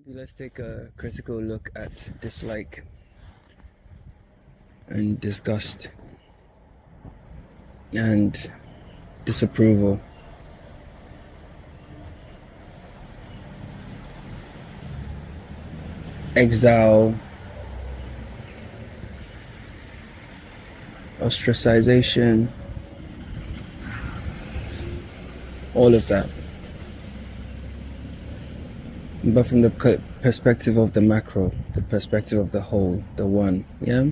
Maybe let's take a critical look at dislike and disgust and disapproval. Exile, ostracization, all of that. But from the perspective of the macro, the perspective of the whole, the one, yeah?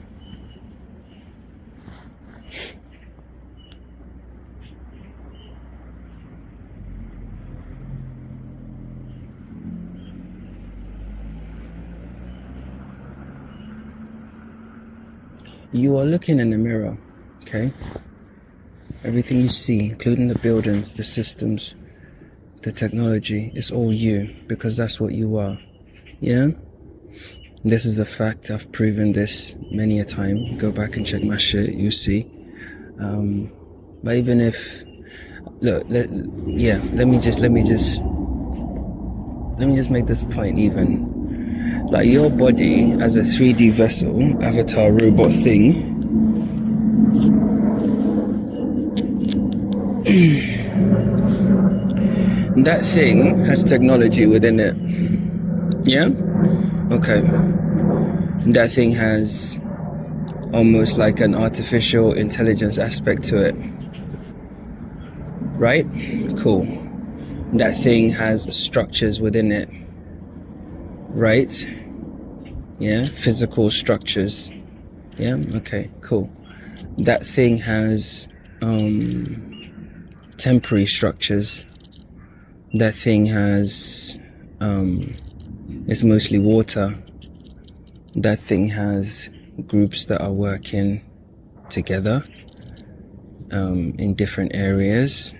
You are looking in the mirror, okay? Everything you see, including the buildings, the systems, the technology, is all you, because that's what you are, yeah? This is a fact. I've proven this many a time. Go back and check my shit, you see. But even if, look, let me just make this point even. Like your body as a 3D vessel, avatar robot thing, that thing has technology within it. Yeah? Okay. That thing has almost like an artificial intelligence aspect to it. Right? Cool. That thing has structures within it. Right? Yeah? Physical structures. Yeah? Okay, cool. That thing has temporary structures. That thing has it's mostly water. That thing has groups that are working together in different areas.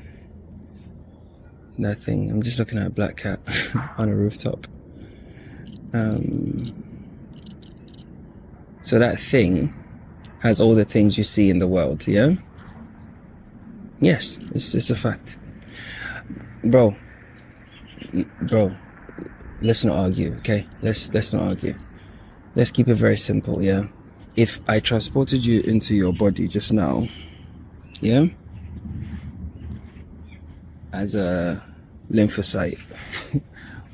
That thing, I'm just looking at a black cat on a rooftop. So that thing has all the things you see in the world, yeah? Yes, it's a fact. Bro, let's not argue, okay? Let's not argue. Let's keep it very simple, yeah? If I transported you into your body just now, yeah? As a lymphocyte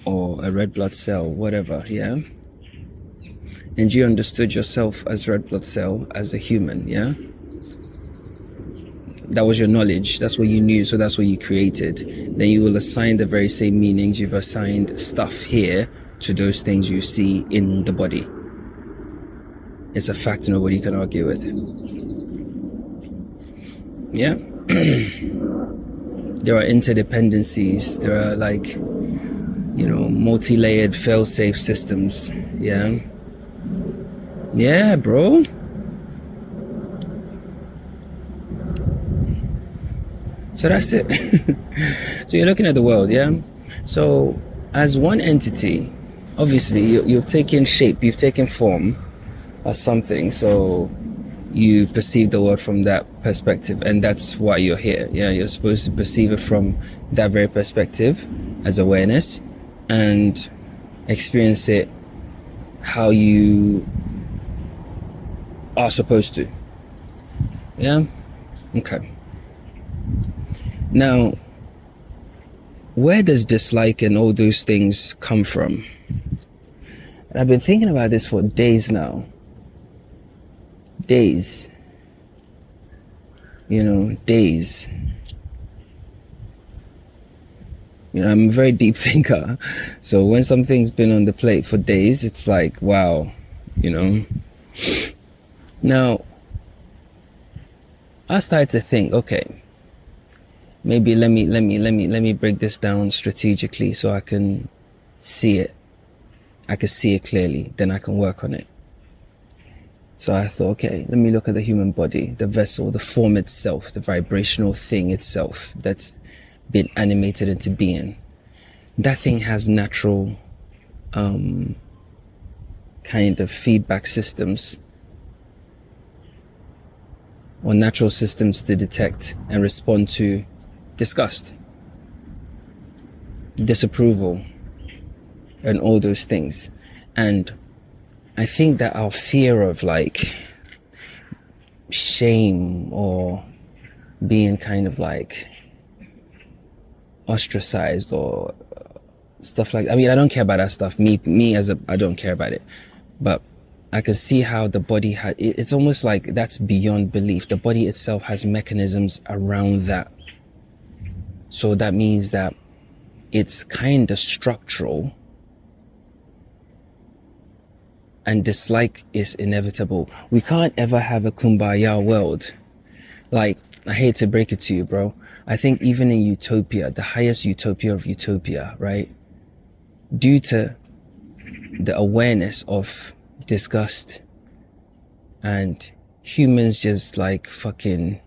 or a red blood cell, whatever, yeah? And you understood yourself as red blood cell, as a human, yeah? That was your knowledge, that's what you knew, so that's what you created. Then you will assign the very same meanings you've assigned stuff here to those things you see in the body. It's a fact nobody can argue with. Yeah? There are interdependencies, there are like, multi-layered fail-safe systems, yeah? Yeah, bro. So that's it. So you're looking at the world, yeah? So as one entity, obviously you've taken shape, you've taken form as something, so you perceive the world from that perspective, and that's why you're here, yeah? You're supposed to perceive it from that very perspective as awareness and experience it how you are supposed to, yeah? Okay. Now, where does dislike and all those things come from? And I've been thinking about this for days now. Days. Days. I'm a very deep thinker. So when something's been on the plate for days, it's like, wow, Now, I started to think, okay, maybe let me break this down strategically so I can see it. I can see it clearly, then I can work on it. So I thought, okay, let me look at the human body, the vessel, the form itself, the vibrational thing itself that's been animated into being. That thing has natural kind of feedback systems, or natural systems to detect and respond to disgust, disapproval, and all those things. And I think that our fear of like shame or being kind of like ostracized or stuff like, I mean, I don't care about that stuff. I don't care about it. But I can see how the body it's almost like that's beyond belief. The body itself has mechanisms around that. So that means that it's kind of structural, and dislike is inevitable. We can't ever have a kumbaya world. Like, I hate to break it to you, bro. I think even in utopia, the highest utopia of utopia, right? Due to the awareness of disgust and humans just like fucking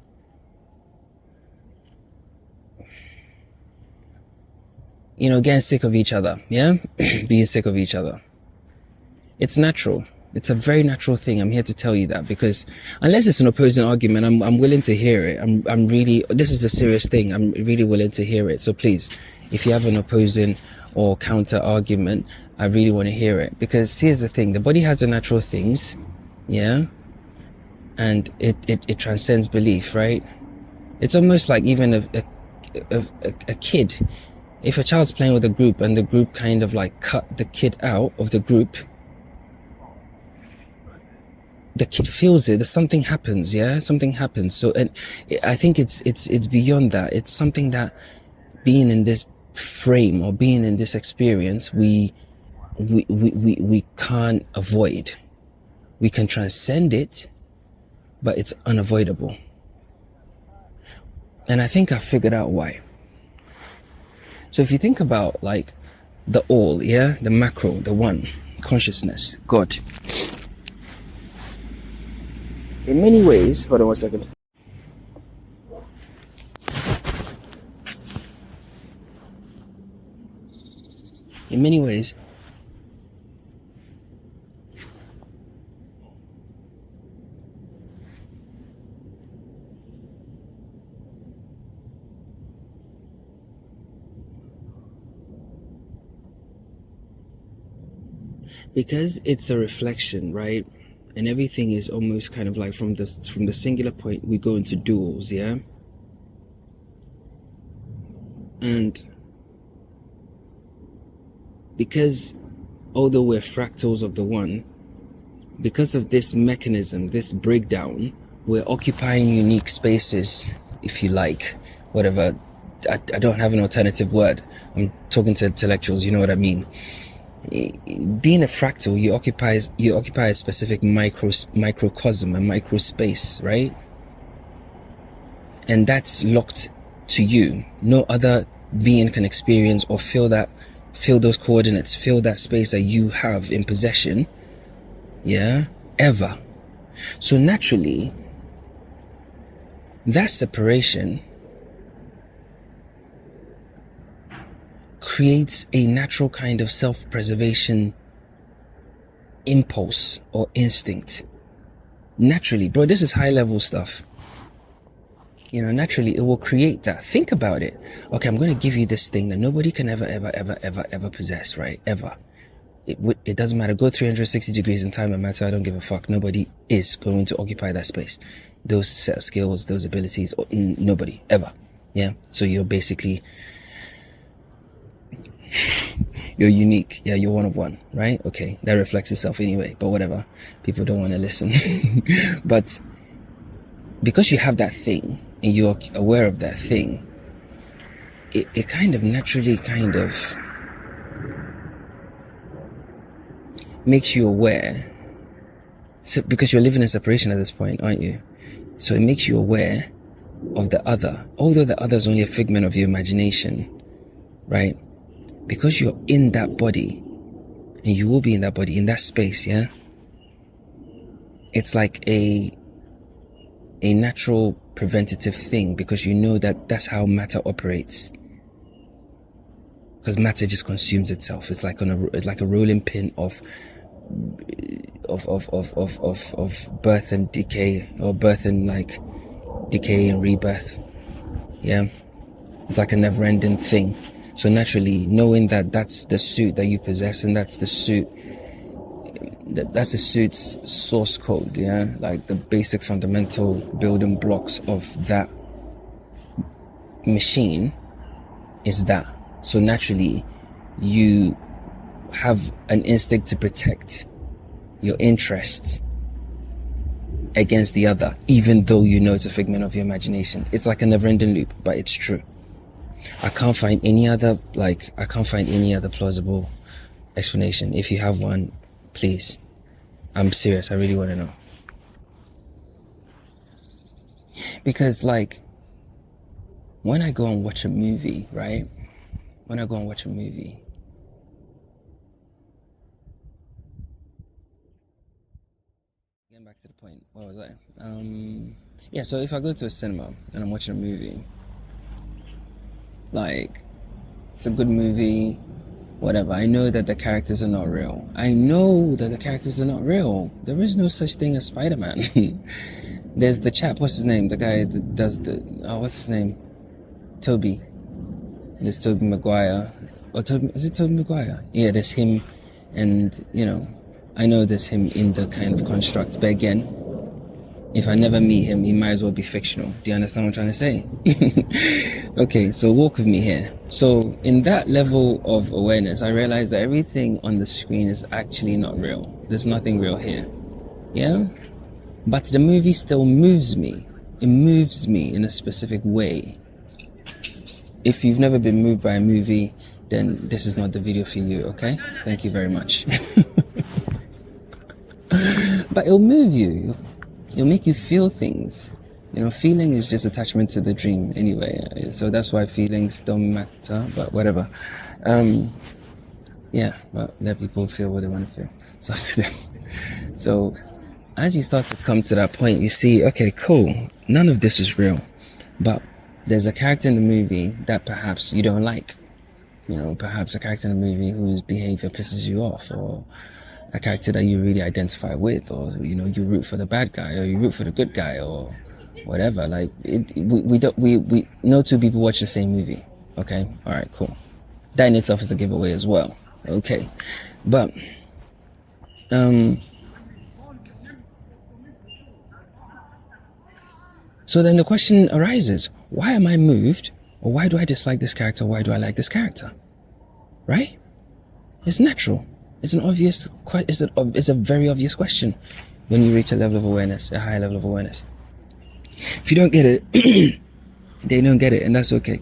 getting sick of each other, yeah? Being sick of each other. It's natural. It's a very natural thing. I'm here to tell you that, because unless it's an opposing argument, I'm willing to hear it. I'm really, this is a serious thing. I'm really willing to hear it. So please, if you have an opposing or counter argument, I really want to hear it. Because here's the thing, the body has the natural things, yeah? And it transcends belief, right? It's almost like even a kid. If a child's playing with a group and the group kind of like cut the kid out of the group, the kid feels it. Something happens, yeah? Something happens. So, and I think it's beyond that. It's something that being in this frame or being in this experience, we can't avoid. We can transcend it, but it's unavoidable. And I think I figured out why. So if you think about like the all, yeah? The macro, the one, consciousness, God. In many ways, hold on one second. In many ways, because it's a reflection, right? And everything is almost kind of like from the singular point, we go into duals, yeah? And because although we're fractals of the one, because of this mechanism, this breakdown, we're occupying unique spaces, if you like, whatever. I don't have an alternative word. I'm talking to intellectuals, you know what I mean. Being a fractal, you occupy a specific microcosm, a micro space, right? And that's locked to you. No other being can experience or feel those coordinates, feel that space that you have in possession, yeah, ever. So naturally, that separation creates a natural kind of self-preservation impulse or instinct. Naturally, bro, this is high-level stuff. Naturally, it will create that. Think about it. Okay, I'm going to give you this thing that nobody can ever possess, right? Ever. It doesn't matter. Go 360 degrees in time and matter. I don't give a fuck. Nobody is going to occupy that space. Those set of skills, those abilities, nobody, ever. Yeah? So you're basically... you're unique. Yeah, you're one of one, right? Okay, that reflects itself anyway, but whatever. People don't want to listen. But because you have that thing and you're aware of that thing, it kind of naturally kind of makes you aware. So because you're living in separation at this point, aren't you? So it makes you aware of the other, although the other is only a figment of your imagination, right? Because you're in that body, and you will be in that body, in that space, yeah? It's like a natural preventative thing, because you know that that's how matter operates. Because matter just consumes itself. It's like a rolling pin of birth and decay, or birth and like decay and rebirth. Yeah, it's like a never-ending thing. So naturally, knowing that that's the suit that you possess, and that's the suit, that's the suit's source code, yeah, like the basic fundamental building blocks of that machine is that. So naturally, you have an instinct to protect your interests against the other, even though you know it's a figment of your imagination. It's like a never-ending loop, but it's true. I can't find any other plausible explanation. If you have one, please. I'm serious. I really want to know. Because like, when I go and watch a movie, right? When I go and watch a movie, getting back to the point, what was I? Yeah, so if I go to a cinema and I'm watching a movie, like, it's a good movie, whatever. I know that the characters are not real. There is no such thing as Spider-Man. There's the chap, what's his name? The guy that does what's his name? Toby. There's Toby Maguire. Is it Toby Maguire? Yeah, there's him, and, you know, I know there's him in the kind of constructs, but again, if I never meet him, he might as well be fictional. Do you understand what I'm trying to say? Okay, so walk with me here. So in that level of awareness, I realized that everything on the screen is actually not real. There's nothing real here. Yeah? But the movie still moves me. It moves me in a specific way. If you've never been moved by a movie, then this is not the video for you, okay? Thank you very much. But it'll move you. It'll make you feel things. You know, feeling is just attachment to the dream anyway. So that's why feelings don't matter, but whatever. Yeah, but let people feel what they want to feel. So as you start to come to that point, you see, okay, cool, none of this is real. But there's a character in the movie that perhaps you don't like. You know, perhaps a character in the movie whose behavior pisses you off, or a character that you really identify with, or, you know, you root for the bad guy, or you root for the good guy, or whatever. Like, we no two people watch the same movie. Okay, all right, cool. That in itself is a giveaway as well. Okay, but so then the question arises: why am I moved, or why do I dislike this character? Why do I like this character? Right? It's natural. It's an obvious. It's a very obvious question when you reach a level of awareness, a higher level of awareness. If you don't get it, they don't get it, and that's okay.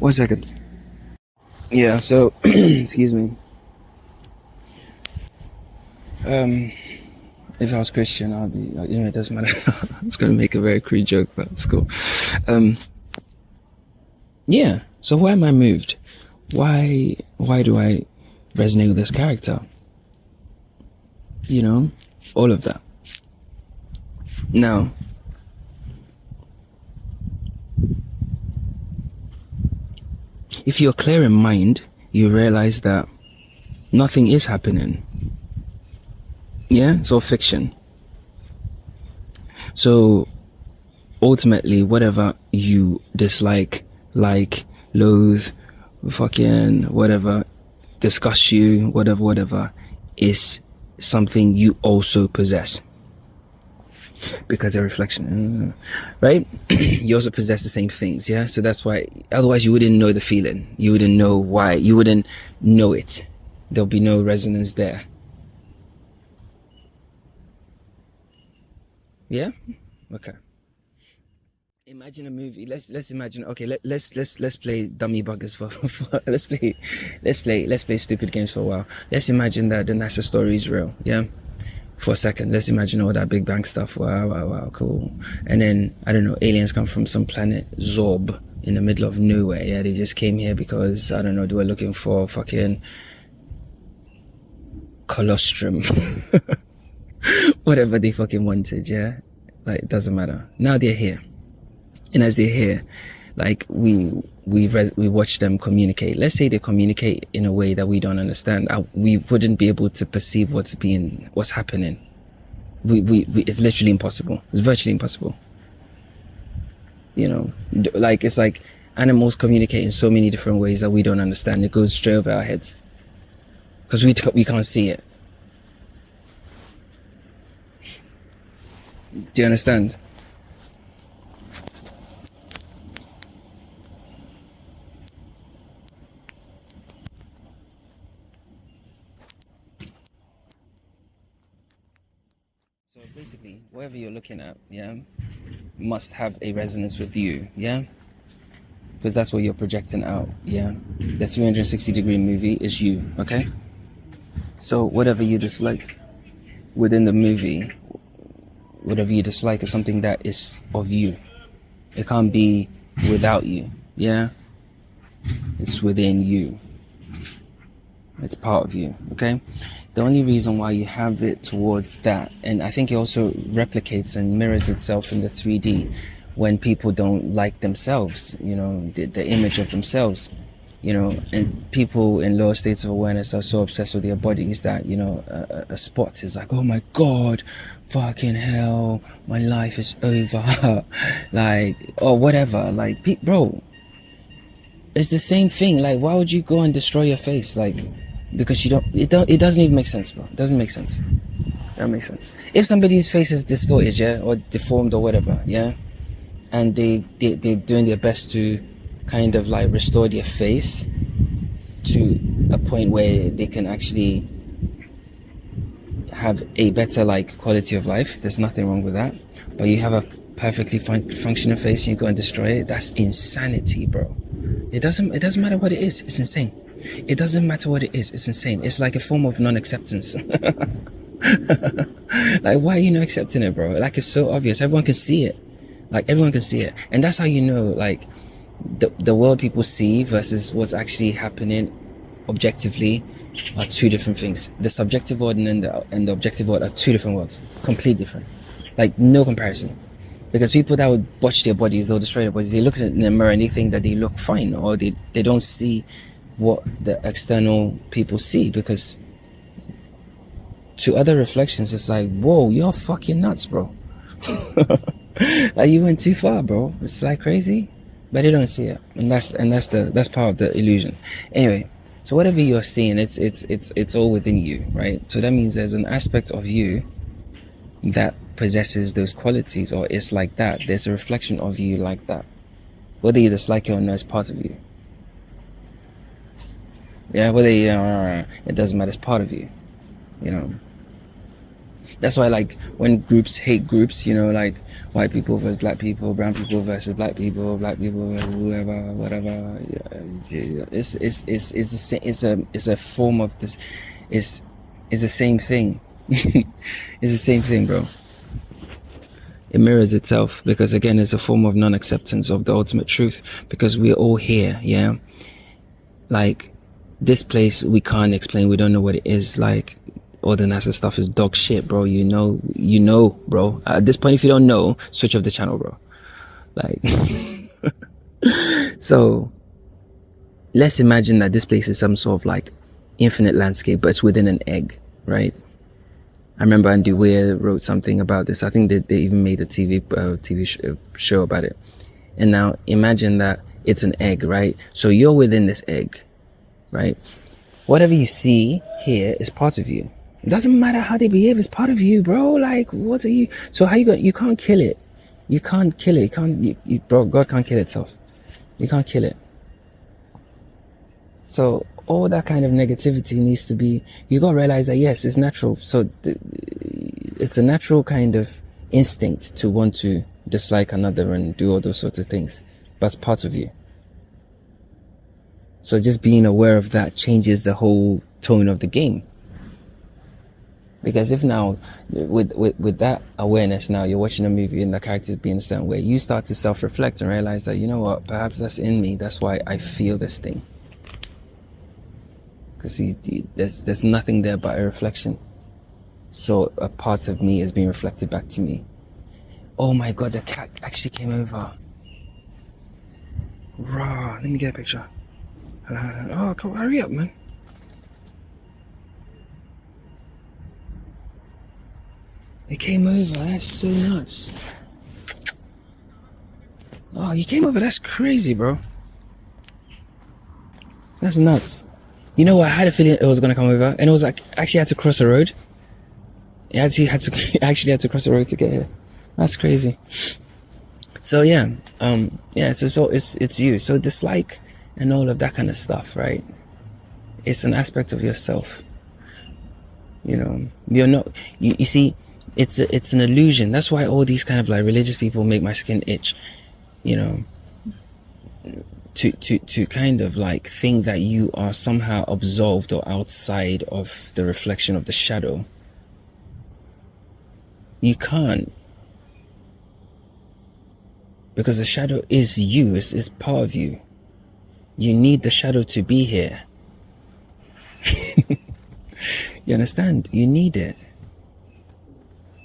1 second. Yeah. So, excuse me. If I was Christian, I'd be, you know, it doesn't matter. I was going to make a very crude joke, but it's cool. Yeah. So why am I moved? Why do I resonate with this character? You know, all of that. Now, if you're clear in mind, you realize that nothing is happening. Yeah, it's all fiction. So ultimately, whatever you dislike, like, loathe, fucking whatever, disgust you, whatever, is something you also possess. Because a reflection, right? You also possess the same things, yeah? So that's why, otherwise you wouldn't know the feeling. You wouldn't know why. You wouldn't know it. There'll be no resonance there. Yeah? Okay. Imagine a movie. Let's imagine. Okay, let's play dummy buggers for let's play stupid games for a while. Let's imagine that the NASA story is real. Yeah. For a second, let's imagine all that Big Bang stuff. Wow, cool. And then, I don't know, aliens come from some planet Zorb in the middle of nowhere. Yeah, they just came here because, I don't know, they were looking for fucking colostrum. Whatever they fucking wanted, yeah? Like, it doesn't matter. Now they're here. And as they're here, like, we watch them communicate. Let's say they communicate in a way that we don't understand. We wouldn't be able to perceive what's happening. It's literally impossible. It's virtually impossible. You know, like, it's like animals communicate in so many different ways that we don't understand. It goes straight over our heads because we can't see it. Do you understand? So basically, whatever you're looking at, yeah, must have a resonance with you, yeah? Because that's what you're projecting out, yeah? The 360-degree movie is you, okay? So whatever you dislike within the movie, whatever you dislike is something that is of you. It can't be without you, yeah? It's within you. It's part of you, okay? The only reason why you have it towards that, and I think it also replicates and mirrors itself in the 3D when people don't like themselves, you know, the image of themselves, you know, and people in lower states of awareness are so obsessed with their bodies that, you know, a spot is like, oh my God, fucking hell, my life is over, like, or whatever, like, bro, it's the same thing. Like, why would you go and destroy your face? Like, because it doesn't even make sense, bro. It doesn't make sense. That makes sense. If somebody's face is distorted, yeah, or deformed or whatever, yeah, and they're doing their best to kind of like restore their face to a point where they can actually have a better like quality of life, there's nothing wrong with that. But you have a perfectly functioning face and you go and destroy it, that's insanity, bro. It doesn't matter what it is, it's insane. It doesn't matter what it is, it's insane. It's like a form of non-acceptance. Like, why are you not accepting it, bro? Like, it's so obvious, everyone can see it. Like, everyone can see it. And that's how you know, like, the world people see versus what's actually happening objectively are two different things. The subjective world and the objective world are two different worlds, completely different. Like, no comparison. Because people that would botch their bodies, they'll destroy their bodies, they look in the mirror and they think that they look fine, or they don't see what the external people see, because to other reflections it's like, whoa, you're fucking nuts, bro. Like, you went too far, bro. It's like crazy, but they don't see it, and that's part of the illusion. Anyway, so whatever you're seeing, it's all within you, right? So that means there's an aspect of you that possesses those qualities, or it's like that. There's a reflection of you like that, whether you dislike it or not, it's part of you. Yeah, whether you it doesn't matter, it's part of you, you know. That's why, like, when groups hate groups, you know, like white people versus black people, brown people versus black people versus whoever, whatever. Yeah, it's the same. It's a form of this. It's the same thing. It's the same thing, bro. It mirrors itself, because again, it's a form of non-acceptance of the ultimate truth, because we're all here, yeah. Like, this place we can't explain, we don't know what it is. Like, all the NASA stuff is dog shit, bro. You know, bro. At this point, if you don't know, switch off the channel, bro. Like, so let's imagine that this place is some sort of like infinite landscape, but it's within an egg, right? I remember Andy Weir wrote something about this. I think they even made a TV show about it. And now imagine that it's an egg, right? So you're within this egg, right? Whatever you see here is part of you. It doesn't matter how they behave, it's part of you, bro. Like, what are you? So how you can't kill it. You can't kill it. Bro, God can't kill itself. You can't kill it. So all that kind of negativity needs to be, you gotta realize that yes, it's natural. So it's a natural kind of instinct to want to dislike another and do all those sorts of things, but it's part of you. So just being aware of that changes the whole tone of the game. Because if now, with that awareness, now you're watching a movie and the characters being a certain way, you start to self-reflect and realize that, you know what, perhaps that's in me. That's why I feel this thing. Because there's nothing there but a reflection. So a part of me is being reflected back to me. Oh my God, the cat actually came over. Raw, let me get a picture. Oh, come on, hurry up, man. It came over, that's so nuts. Oh, you came over, that's crazy, bro. That's nuts. You know what? I had a feeling it was gonna come over, and it was like actually had to cross a road. It actually had to actually had to cross a road to get here. That's crazy. So yeah, So it's you. So dislike and all of that kind of stuff, right? It's an aspect of yourself. You know, you're not. You see, it's an illusion. That's why all these kind of like religious people make my skin itch. You know, to kind of like think that you are somehow absolved or outside of the reflection of the shadow. You can't, because the shadow is you. It's part of you. You need the shadow to be here. You understand? You need it.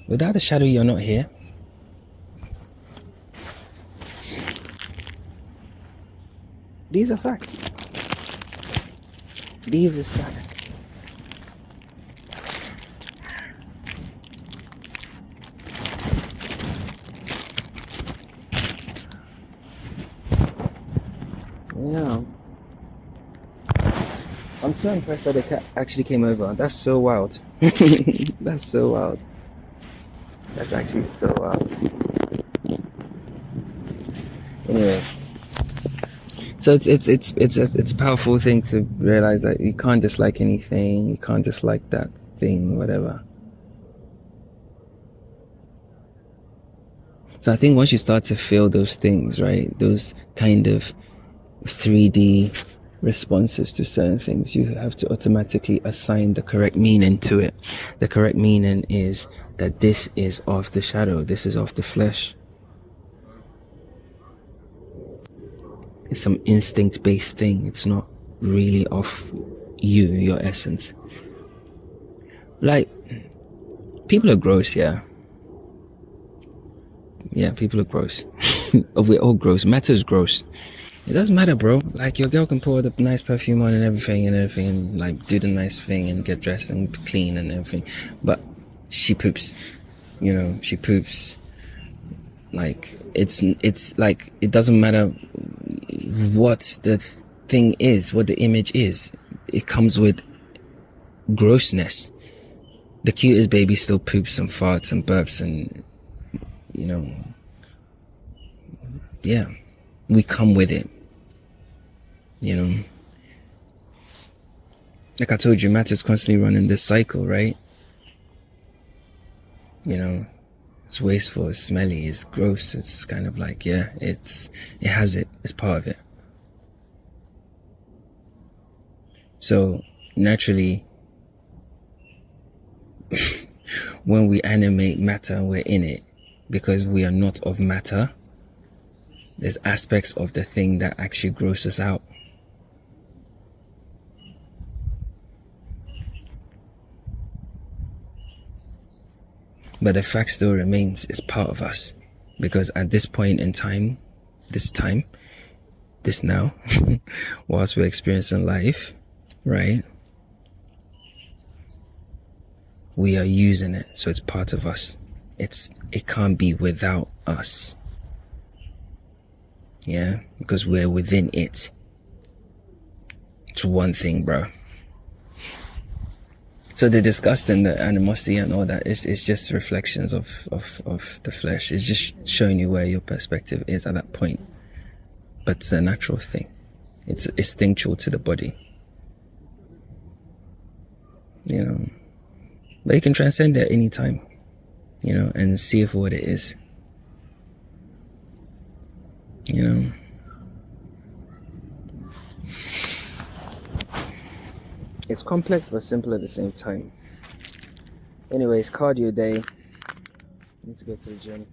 Without the shadow, you're not here. These are facts. These is facts. Yeah. I'm so impressed that the cat actually came over. That's so wild. That's so wild. That's actually so wild. Anyway, so it's a powerful thing to realize that you can't dislike anything. You can't dislike that thing, whatever. So I think once you start to feel those things, right, those kind of 3D responses to certain things, you have to automatically assign the correct meaning to it. The correct meaning is that this is of the shadow, this is of the flesh. It's some instinct-based thing. It's not really of you, your essence. Like, people are gross, yeah. Yeah, people are gross. We're all gross. Matter's gross. It doesn't matter, bro. Like, your girl can pour the nice perfume on and everything, and like do the nice thing and get dressed and clean and everything, but she poops. You know, she poops. Like, it's like, it doesn't matter what the thing is, what the image is. It comes with grossness. The cutest baby still poops and farts and burps and, you know, yeah, we come with it. You know, like I told you, matter's constantly running this cycle, right? You know, it's wasteful, it's smelly, it's gross. It's kind of like, yeah, it has it. It's part of it. So naturally, when we animate matter, we're in it, because we are not of matter. There's aspects of the thing that actually gross us out. But the fact still remains, it's part of us. Because at this point in time, this now, whilst we're experiencing life, right? We are using it, so it's part of us. It can't be without us. Yeah, because we're within it. It's one thing, bro. So the disgust and the animosity and all that is just reflections of the flesh. It's just showing you where your perspective is at that point. But it's a natural thing. It's instinctual to the body. You know. But you can transcend it at any time. You know, and see it for what it is. You know. It's complex but simple at the same time. Anyways, cardio day. I need to go to the gym.